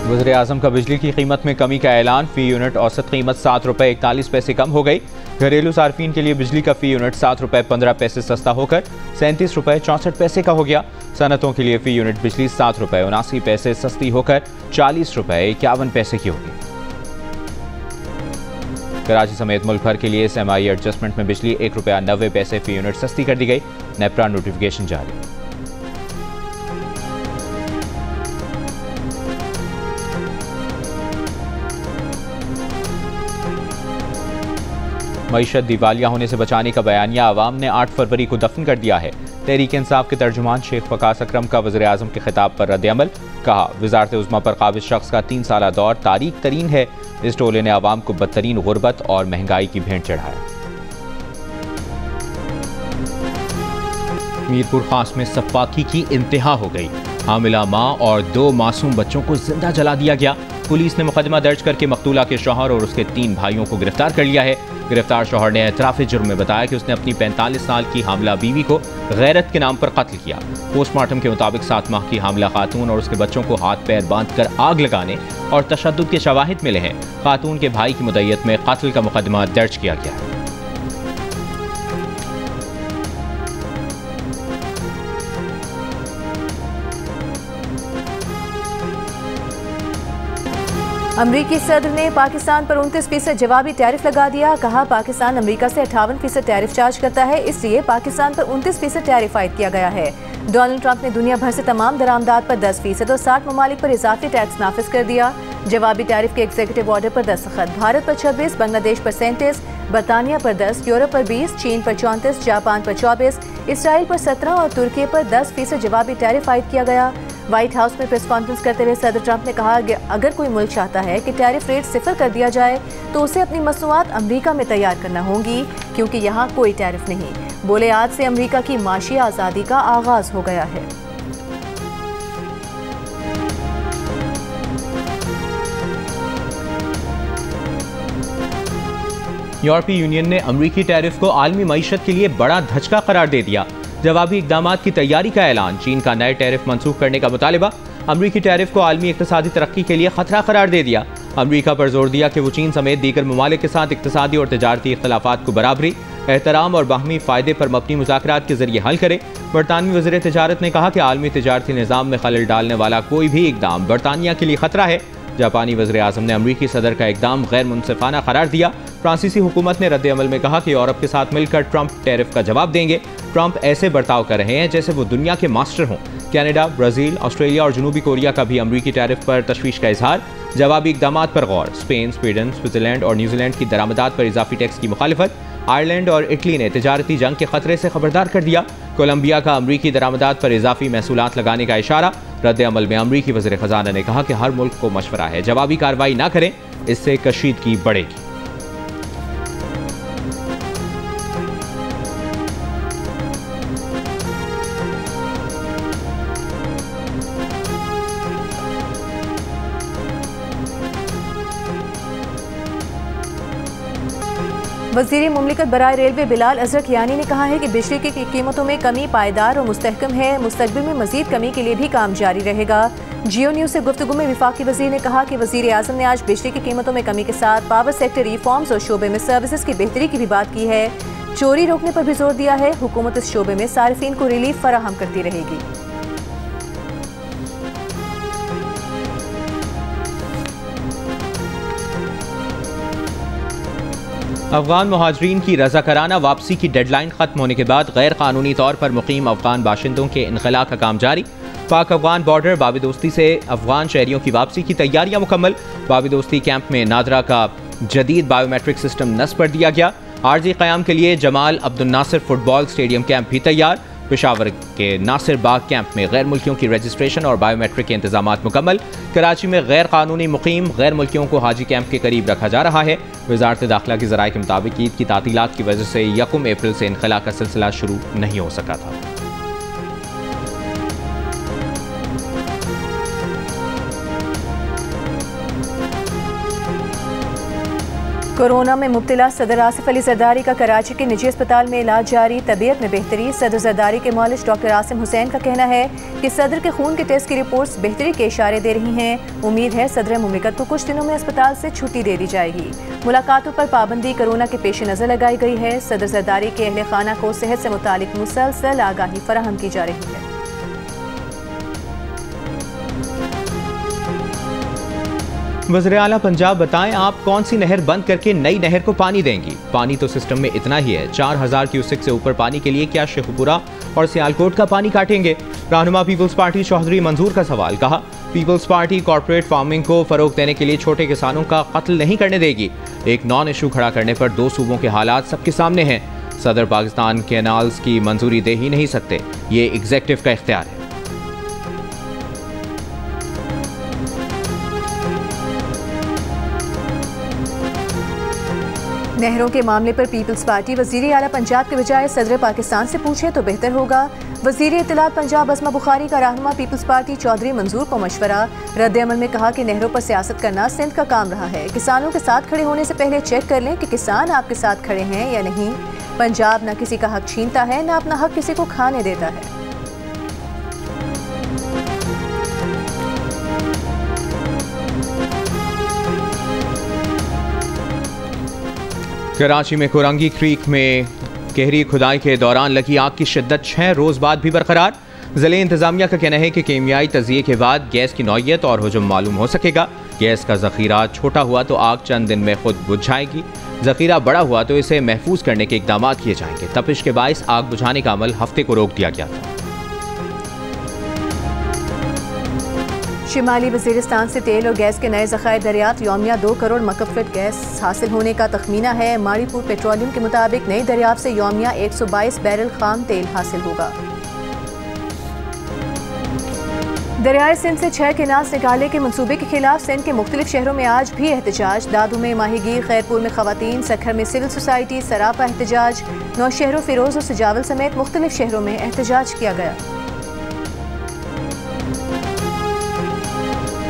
वज़ीर-ए-आज़म का बिजली की कीमत में कमी का ऐलान। फ़ी यूनिट औसत कीमत ₹7.41 कम हो गई। घरेलू सार्फिन के लिए बिजली का फ़ी यूनिट ₹7.15 सस्ता होकर ₹37.64 का हो गया। सनतों के लिए फ़ी यूनिट बिजली ₹7.79 सस्ती होकर ₹40.51 की होगी। कराची समेत मुल्क भर के लिए SMI एडजस्टमेंट में बिजली ₹1.90 फ़ी यूनिट सस्ती कर दी गई। नेपरा नोटिफिकेशन जारी। मईशत दिवालिया होने से बचाने का बयानिया अवाम ने 8 फरवरी को दफन कर दिया है। तहरीक इंसाफ के तर्जुमान शेख वकास अकरम का वज़ीर-ए-आज़म के खिताब पर रद्द-ए-अमल। कहा, वज़ारत उज़्मा पर काबिज शख्स का 3 साला दौर तारीख तरीन है। इस टोले ने अवाम को बदतरीन गुर्बत और महंगाई की भेंट चढ़ाया। मीरपुर खास में सफाकी की इंतहा हो गई। हामिला मां और 2 मासूम बच्चों को जिंदा जला दिया गया। पुलिस ने मुकदमा दर्ज करके मकतूला के शौहर और उसके 3 भाइयों को गिरफ्तार कर लिया है। गिरफ्तार शौहर ने एतराफ़े जुर्म में बताया कि उसने अपनी 45 साल की हामिला बीवी को गैरत के नाम पर कत्ल किया। पोस्टमार्टम के मुताबिक 7 माह की हामिला खातून और उसके बच्चों को हाथ पैर बांधकर आग लगाने और तशद्दुद के शवाहिद मिले हैं। खातून के भाई की मुद्दत में कत्ल का मुकदमा दर्ज किया गया है। अमरीकी सदर ने पाकिस्तान पर 29% जवाबी टैरिफ लगा दिया। कहा, पाकिस्तान अमरीका से 58% टैरिफ चार्ज करता है, इसलिए पाकिस्तान पर 29% टैरिफ आयद किया गया है। डोनाल्ड ट्रंप ने दुनिया भर से तमाम दरामदात पर 10% और 60 ममालिक पर इजाफी टैक्स नाफिज कर दिया। जवाबी टैरिफ के एग्जीक्यूटिव ऑर्डर पर दस्तखत। भारत पर 26, बांग्लादेश पर 37, बरतानिया पर 10, यूरोप पर 20, चीन पर 34, जापान पर 24, इसराइल पर 17 और तुर्की पर 10% जवाबी टैरिफ आयद किया गया। व्हाइट हाउस में प्रेस कॉन्फ्रेंस करते हुए सदर ट्रंप ने कहा कि अगर कोई मुल्क चाहता है कि टैरिफ रेट 0 कर दिया जाए तो उसे अपनी मसनूआत अमरीका में तैयार करना होंगी, क्योंकि यहाँ कोई टैरिफ नहीं। बोले, आज से अमरीका की माशी आज़ादी का आगाज हो गया है। यूरोपीय यूनियन ने अमरीकी टैरिफ को आलमी मईशत के लिए बड़ा धचका करार दे दिया। जवाबी इकदामात की तैयारी का ऐलान। चीन का नए टैरिफ मंसूख करने का मुतालिबा। अमरीकी टैरिफ को आलमी इक्तिसादी तरक्की के लिए खतरा करार दे दिया। अमरीका पर जोर दिया कि वो चीन समेत दीगर ममालिक के साथ इक्तिसादी और तजारती इख्तलाफात को बराबरी, एहतराम और बाहमी फ़ायदे पर मबनी मुज़ाकरात के जरिए हल करे। बरतानवी वज़ीर तिजारत ने कहा कि आलमी तिजारती निज़ाम में खलल डालने वाला कोई भी इकदाम बरतानिया के लिए खतरा है। जापानी वज़ीर-ए-आज़म ने अमरीकी सदर का इकदाम गैर मुनसिफाना करार दिया। फ्रांसीसी हुकूमत ने रद्द-ए-अमल में कहा कि यूरोप के साथ मिलकर ट्रंप टैरिफ का जवाब देंगे। ट्रंप ऐसे बर्ताव कर रहे हैं जैसे वो दुनिया के मास्टर हों। कनाडा, ब्राज़ील, ऑस्ट्रेलिया और जनूबी कोरिया का भी अमरीकी टैरिफ पर तशवीश का इजहार। जवाबी इकदामात पर गौर। स्पेन, स्वीडन, स्विट्ज़रलैंड और न्यूजीलैंड की दरामदात पर इजाफी टैक्स की मुखालिफत। आयरलैंड और इटली ने तिजारती जंग के खतरे से खबरदार कर दिया। कोलंबिया का अमरीकी दरामदात पर इजाफी महसूलात लगाने का इशारा। रद्द-ए-अमल में अमरीकी वज़ीर ख़ज़ाना ने कहा कि हर मुल्क को मशवरा है जवाबी कार्रवाई ना करें, इससे कशीदगी बढ़ेगी। वज़ीर मुमलिकत बराए रेलवे बिलाल अज़हर कियानी ने कहा है कि बिजली की कीमतों में कमी पायदार और मुस्तहकम है। मुस्तक़बिल में मज़ीद कमी के लिए भी काम जारी रहेगा। जियो न्यूज़ से गुफ्तगू में वफाकी वज़ीर ने कहा कि वज़ीर-ए-आज़म ने आज बिजली की कीमतों में कमी के साथ पावर सेक्टर रिफॉर्म्स और शोबे में सर्विसेज की बेहतरी की भी बात की है। चोरी रोकने पर भी जोर दिया है। हुकूमत इस शोबे में सारिफीन को रिलीफ फराहम करती रहेगी। अफगान मुहाजिरीन की रज़ाकाराना वापसी की डेडलाइन खत्म होने के बाद गैर कानूनी तौर पर मुकीम अफगान बाशिंदों के इनखला का काम जारी। पाक अफगान बॉर्डर बाबिदोस्ती से अफगान शहरियों की वापसी की तैयारियां मुकम्मल। बाबिदोस्ती कैंप में नादरा का जदीद बायोमेट्रिक सिस्टम नस्ब कर दिया गया। आर्जी क़याम के लिए Jamal Abdul Nasir football stadium camp भी तैयार। पेशावर के नासिर बाग कैंप में गैर मुल्कियों की रजिस्ट्रेशन और बायोमेट्रिक के इंतजामात मुकम्मल। कराची में गैर कानूनी मुकीम गैर मुल्कियों को हाजी कैंप के करीब रखा जा रहा है। वज़ारत दाखिला की ज़राए के मुताबिक ईद की तातीलात की वजह से 1 अप्रैल से इनखला का सिलसिला शुरू नहीं हो सका था। कोरोना में मुब्तला सदर आसिफ अली जरदारी का कराची के निजी अस्पताल में इलाज जारी, तबीयत में बेहतरी। सदर जरदारी के मौलिश डॉक्टर आसिम हुसैन का कहना है कि सदर के खून के टेस्ट की रिपोर्ट्स बेहतरी के इशारे दे रही हैं। उम्मीद है सदर मुमलिकत को कुछ दिनों में अस्पताल से छुट्टी दे दी जाएगी। मुलाकातों पर पाबंदी कोरोना के पेश नज़र लगाई गई है। सदर जरदारी के अहले खाना को सेहत से मुतालिक मुसलसल आगाही फराहम की जा रही है। वज़ीर आला पंजाब बताएं आप कौन सी नहर बंद करके नई नहर को पानी देंगी? पानी तो सिस्टम में इतना ही है, 4000 क्यूसेक से ऊपर पानी के लिए क्या शेखुपुरा और सियालकोट का पानी काटेंगे? रहनुमा पीपल्स पार्टी चौधरी मंजूर का सवाल। कहा पीपल्स पार्टी कॉर्पोरेट फार्मिंग को फरोग देने के लिए छोटे किसानों का कत्ल नहीं करने देगी। एक नॉन इशू खड़ा करने पर दो सूबों के हालात सबके सामने हैं। सदर पाकिस्तान कैनाल्स की मंजूरी दे ही नहीं सकते, ये एग्जीक्यूटिव का इख्तियार है। नहरों के मामले पर पीपल्स पार्टी वज़ीर आला पंजाब के बजाय सदर पाकिस्तान से पूछे तो बेहतर होगा। वज़ीर इत्तलात पंजाब असमा बुखारी का रहनुमा पीपल्स पार्टी चौधरी मंजूर को मशवरा। रद्द अमल में कहा कि नहरों पर सियासत करना सिंध का काम रहा है। किसानों के साथ खड़े होने से पहले चेक कर लें कि किसान आपके साथ खड़े हैं या नहीं। पंजाब न किसी का हक छीनता है, न अपना हक किसी को खाने देता है। कराची में कोरंगी क्रीक में गहरी खुदाई के दौरान लगी आग की शिद्दत 6 रोज़ बाद भी बरकरार। ज़िले इंतज़ामिया का कहना है कि कीमियाई तज़िये के बाद गैस की नौइयत और हुजूम मालूम हो सकेगा। गैस का ज़ख़ीरा छोटा हुआ तो आग चंद दिन में खुद बुझ जाएगी, ज़ख़ीरा बड़ा हुआ तो इसे महफूज करने के इक़दाम किए जाएंगे। तपिश के बाइस आग बुझाने का अमल हफ्ते को रोक दिया गया था। शिमाली वज़ीरिस्तान से तेल और गैस के नए ज़खायर दरियाफ्त। यौमिया 2 करोड़ मकफ़ फीट गैस हासिल होने का तखमीना है। माड़ीपुर पेट्रोलियम के मुताबिक नई दरियाफ्त से यौमिया 122 बैरल खाम तेल हासिल होगा। दरियाए सिंध से 6 केनाल्स निकाले के मंसूबे के खिलाफ सिंध के मुख्तलिफ शहरों में आज भी एहतजाज। दादू में माहीगीर, खैरपुर में खवातीन, सखर में सिविल सोसाइटी, सरापा एहतजाज। नौशहरों, फिरोज और सजावल समेत मुख्तलिफ शहरों में एहतजाज किया गया।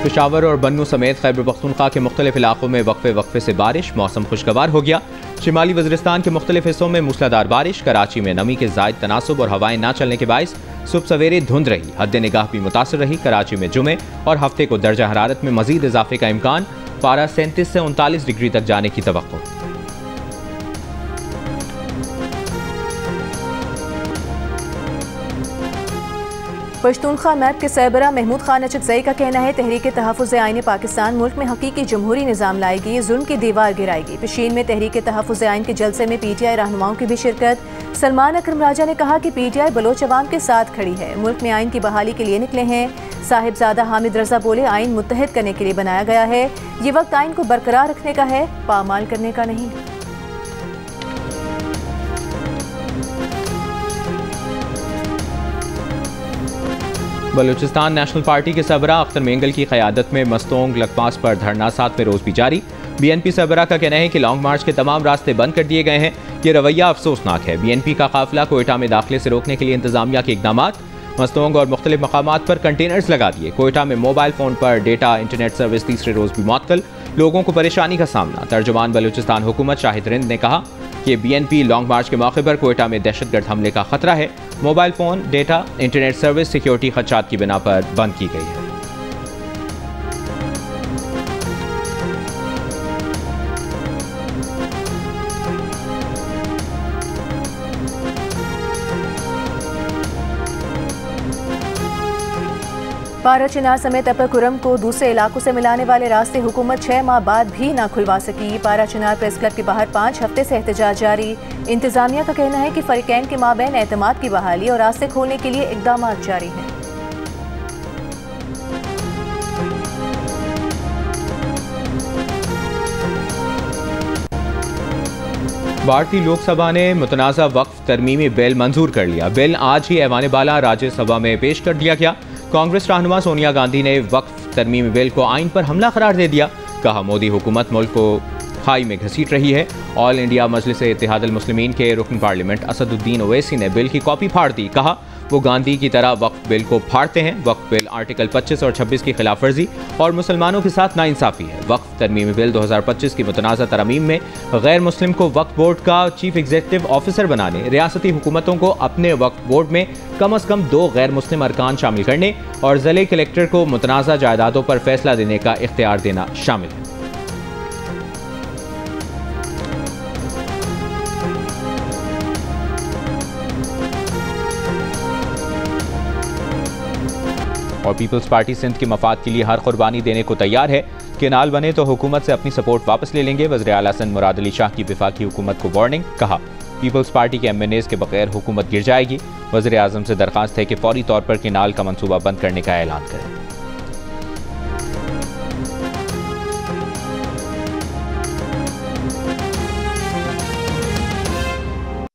पेशावर और बन्नू समेत खैबर पख्तूनख्वा के मुख्तलिफ इलाकों में वक्फे से बारिश, मौसम खुशगवार हो गया। शिमाली वज़ीरिस्तान के मुख्तलिफ हिस्सों में मूसलाधार बारिश। कराची में नमी के ज़ायद तनासुब और हवाएं ना चलने के बायस सुबह सवेरे धुंध रही, हद निगाह भी मुतासर रही। कराची में जुमे और हफ्ते को दर्जा हरारत में मजीद इजाफे का इम्कान, पारा 37 से 39 डिग्री तक जाने की तवक्को। पश्तूनख्वा मैप के सरबरा महमूद खान अचकज़ई का कहना है तहरीक तहफ़्फ़ुज़ आईन पाकिस्तान मुल्क में हकीकी जमहूरी निज़ाम लाएगी, जुल्म की दीवार गिराएगी। पिशीन में तहरीक तहफ़्फ़ुज़ आईन के जलसे में PTI रहनुमाओं की भी शिरकत। सलमान अकरम राजा ने कहा कि PTI बलोच अवाम के साथ खड़ी है, मुल्क में आइन की बहाली के लिए निकले हैं। साहिबजादा हामिद रजा बोले आइन मुत्तहिद करने के लिए बनाया गया है, ये वक्त आइन को बरकरार रखने का है, पामाल करने का नहीं। बलूचिस्तान नेशनल पार्टी के सरबराह अख्तर मेंगल की क़यादत में मस्तोंग लगपास पर धरना 7वें रोज़ भी जारी। BNP सरबराह का कहना है कि लॉन्ग मार्च के तमाम रास्ते बंद कर दिए गए हैं, ये रवैया अफसोसनाक है। BNP का काफिला कोयटा में दाखिले से रोकने के लिए इंतजामिया के इकदाम। मस्तोंग और मुख्तलिफ मकामात पर कंटेनर्स लगा दिए। कोयटा में मोबाइल फ़ोन पर डेटा इंटरनेट सर्विस तीसरे रोज़ भी मुअत्तल, लोगों को परेशानी का सामना। तर्जुमान बलूचिस्तान हुकूमत शाहिद रिंद ने कहा कि BNP लॉन्ग मार्च के मौके पर कोयटा में दहशतगर्द हमले का खतरा है। Mobile phone, data, internet service security खदशात की बिना पर बंद की गई है। पारा चिनार समेत अपर कुरम को दूसरे इलाकों से मिलाने वाले रास्ते हुकूमत 6 माह बाद भी ना खुलवा सकी। पारा चिनार प्रेस क्लब के बाहर 5 हफ्ते से एहतजाज जारी। इंतजामिया का कहना है कि फरीकैन के माबैन एतमाद की बहाली और रास्ते खोलने के लिए इकदाम जारी हैं। भारतीय लोकसभा ने मुतनाज़ा वक्फ तरमीमी बिल मंजूर कर लिया। बिल आज ही ऐवान बाला राज्यसभा में पेश कर दिया गया। कांग्रेस रहनुमा सोनिया गांधी ने वक्फ तरमीमी बिल को आइन पर हमला करार दे दिया। कहा मोदी हुकूमत मुल्क को खाई में घसीट रही है। ऑल इंडिया मजलिस इत्तेहादुल मुस्लिमीन के रुकन पार्लियामेंट असदुद्दीन ओवैसी ने बिल की कॉपी फाड़ दी। कहा वो गांधी की तरह वक्फ बिल को फाड़ते हैं। वक्फ बिल आर्टिकल 25 और 26 की खिलाफ वर्जी और मुसलमानों के साथ नाइंसाफी है। वक्फ तरमीमी बिल 2025 की मुतनाज़ा तरमीम में गैर मुस्लिम को वक्फ बोर्ड का चीफ एग्जीक्यूटिव ऑफिसर बनाने, रियासती हुकूमतों को अपने वक्फ बोर्ड में कम अज़ कम 2 गैर मुस्लिम अरकान शामिल करने और ज़िले कलेक्टर को मुतनाज़ा जायदादों पर फैसला देने का इख्तियार देना शामिल है। और पीपल्स पार्टी सिंध के मफाद के लिए हर कुर्बानी देने को तैयार है। केनाल बने तो हुकूमत से अपनी सपोर्ट वापस ले लेंगे। वज़ीर आला सिंध मुराद अली शाह की वफाकी हुकूमत को वार्निंग। कहा, पीपल्स पार्टी के MNAs के बगैर हुकूमत गिर जाएगी। वज़ीर आज़म से दरख्वास्त है कि फौरी तौर पर केनाल का मंसूबा बंद करने का ऐलान करें।